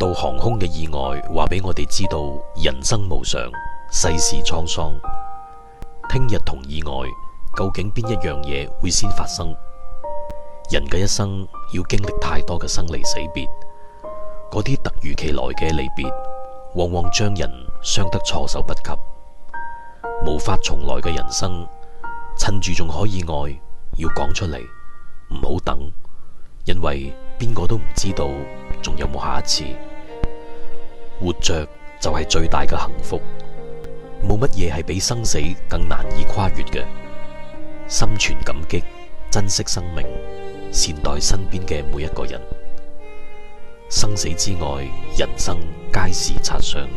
道航空嘅意外話俾我哋知道，人生無常，世事滄桑。聽日同意外，究竟邊一樣嘢會先發生？人嘅一生要經歷太多嘅生離死別，嗰啲突如其來嘅離別，往往將人傷得措手不及。無法重來嘅人生，趁住仲可以愛，要講出嚟，唔好等，因為邊個都唔知道仲有冇下一次。活着就係最大嘅幸福，冇乜嘢係比生死更難以跨越嘅。心存感激，珍惜生命，善待身邊嘅每一個人。生死之外，人生皆是擦傷。